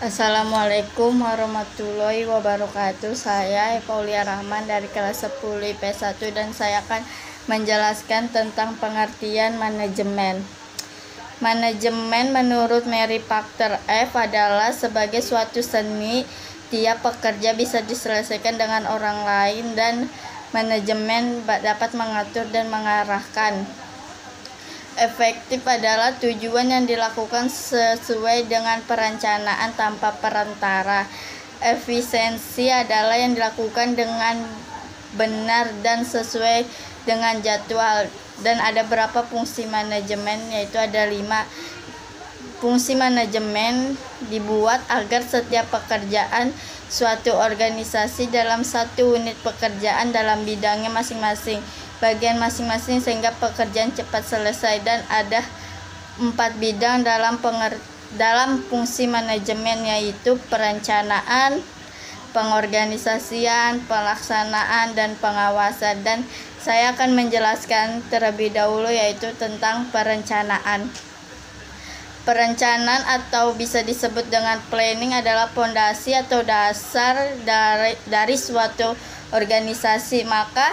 Assalamualaikum warahmatullahi wabarakatuh. Saya Paulia Rahman dari kelas 10 IP1 dan saya akan menjelaskan tentang pengertian manajemen. Manajemen menurut Mary Packard F adalah sebagai suatu seni tiap pekerja bisa diselesaikan dengan orang lain dan manajemen dapat mengatur dan mengarahkan. Efektif adalah tujuan yang dilakukan sesuai dengan perencanaan tanpa perantara. Efisiensi adalah yang dilakukan dengan benar dan sesuai dengan jadwal. Dan ada berapa fungsi manajemen, yaitu ada 5. Fungsi manajemen dibuat agar setiap pekerjaan suatu organisasi dalam satu unit pekerjaan dalam bidangnya masing-masing, bagian masing-masing sehingga pekerjaan cepat selesai. Dan ada 4 bidang dalam fungsi manajemen, yaitu perencanaan, pengorganisasian, pelaksanaan, dan pengawasan. Dan saya akan menjelaskan terlebih dahulu yaitu tentang perencanaan. Perencanaan atau bisa disebut dengan planning adalah fondasi atau dasar dari suatu organisasi. Maka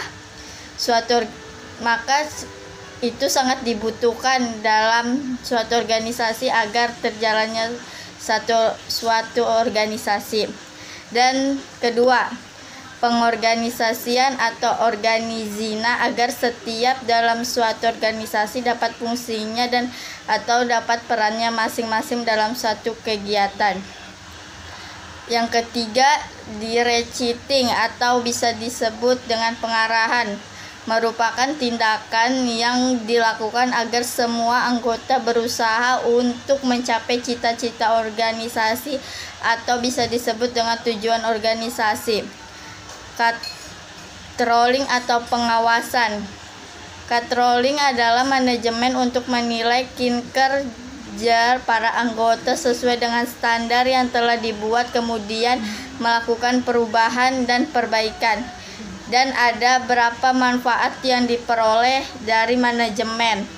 itu sangat dibutuhkan dalam suatu organisasi agar terjalannya suatu organisasi. Dan kedua, pengorganisasian atau organizina agar setiap dalam suatu organisasi dapat fungsinya dan atau dapat perannya masing-masing dalam suatu kegiatan. Yang ketiga, directing atau bisa disebut dengan pengarahan, merupakan tindakan yang dilakukan agar semua anggota berusaha untuk mencapai cita-cita organisasi atau bisa disebut dengan tujuan organisasi. Controlling atau pengawasan. Controlling adalah manajemen untuk menilai kinerja para anggota sesuai dengan standar yang telah dibuat, kemudian melakukan perubahan dan perbaikan. Dan ada berapa manfaat yang diperoleh dari manajemen.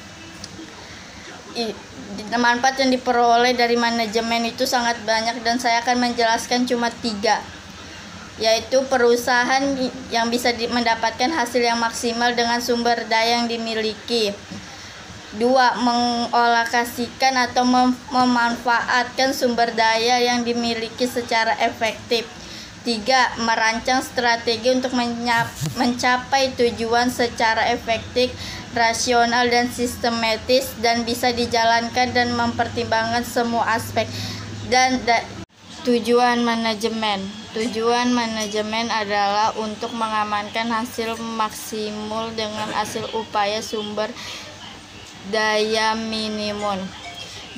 Manfaat yang diperoleh dari manajemen itu sangat banyak dan saya akan menjelaskan cuma 3, yaitu perusahaan yang bisa mendapatkan hasil yang maksimal dengan sumber daya yang dimiliki. 2. Mengolokasikan atau memanfaatkan sumber daya yang dimiliki secara efektif. 3. Merancang strategi untuk mencapai tujuan secara efektif, rasional, dan sistematis, dan bisa dijalankan dan mempertimbangkan semua aspek. Dan tujuan manajemen. Tujuan manajemen adalah untuk mengamankan hasil maksimal dengan hasil upaya sumber daya minimum.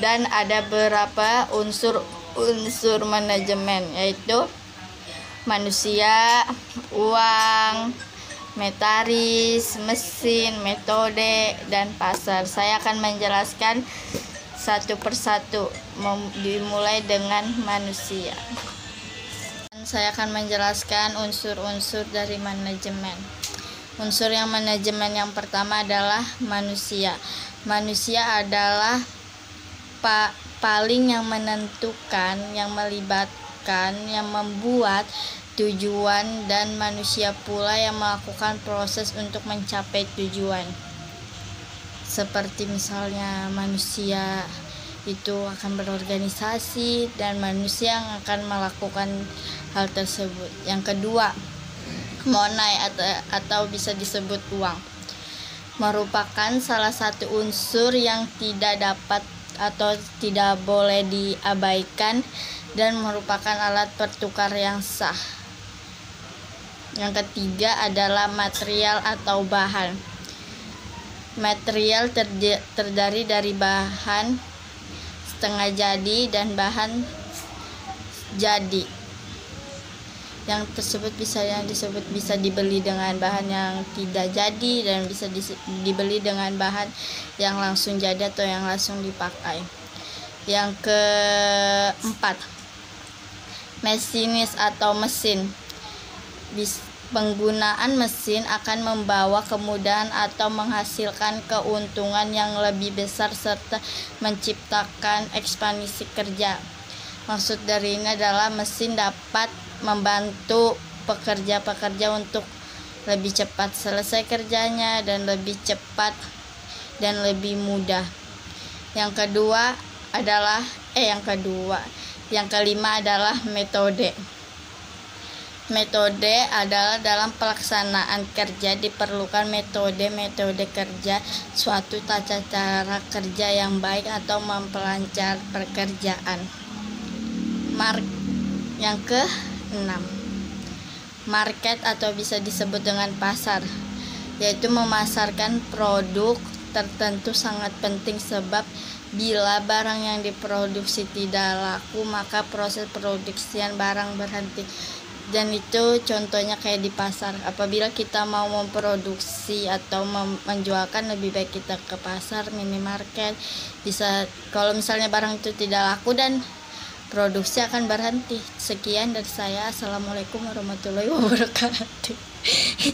Dan ada beberapa unsur manajemen, yaitu manusia, uang, metaris, mesin, metode, dan pasar. Saya akan menjelaskan satu persatu, dimulai dengan manusia. Saya akan menjelaskan unsur-unsur dari manajemen. Unsur manajemen yang pertama adalah manusia. Manusia adalah paling yang menentukan, yang melibatkan, yang membuat tujuan, dan manusia pula yang melakukan proses untuk mencapai tujuan. Seperti misalnya manusia itu akan berorganisasi dan manusia yang akan melakukan hal tersebut. Yang kedua, money atau bisa disebut uang, merupakan salah satu unsur yang tidak dapat atau tidak boleh diabaikan dan merupakan alat pertukar yang sah. Yang ketiga adalah material atau bahan. Material terdiri dari bahan setengah jadi dan bahan jadi. Yang tersebut bisa dibeli dengan bahan yang tidak jadi dan bisa dibeli dengan bahan yang langsung jadi atau yang langsung dipakai. Yang keempat, masinis atau mesin. Penggunaan mesin akan membawa kemudahan atau menghasilkan keuntungan yang lebih besar serta menciptakan ekspansi kerja. Maksud dari ini adalah mesin dapat membantu pekerja-pekerja untuk lebih cepat selesai kerjanya dan lebih cepat dan lebih mudah. Yang kelima adalah metode. Metode adalah dalam pelaksanaan kerja diperlukan metode kerja, suatu tata cara kerja yang baik atau memperlancar pekerjaan. Yang ke-6, market atau bisa disebut dengan pasar, yaitu memasarkan produk tertentu sangat penting sebab bila barang yang diproduksi tidak laku maka proses produksian barang berhenti. Dan itu contohnya kayak di pasar. Apabila kita mau memproduksi atau menjualkan, lebih baik kita ke pasar, minimarket. Bisa, kalau misalnya barang itu tidak laku dan produksi akan berhenti. Sekian dari saya. Assalamualaikum warahmatullahi wabarakatuh.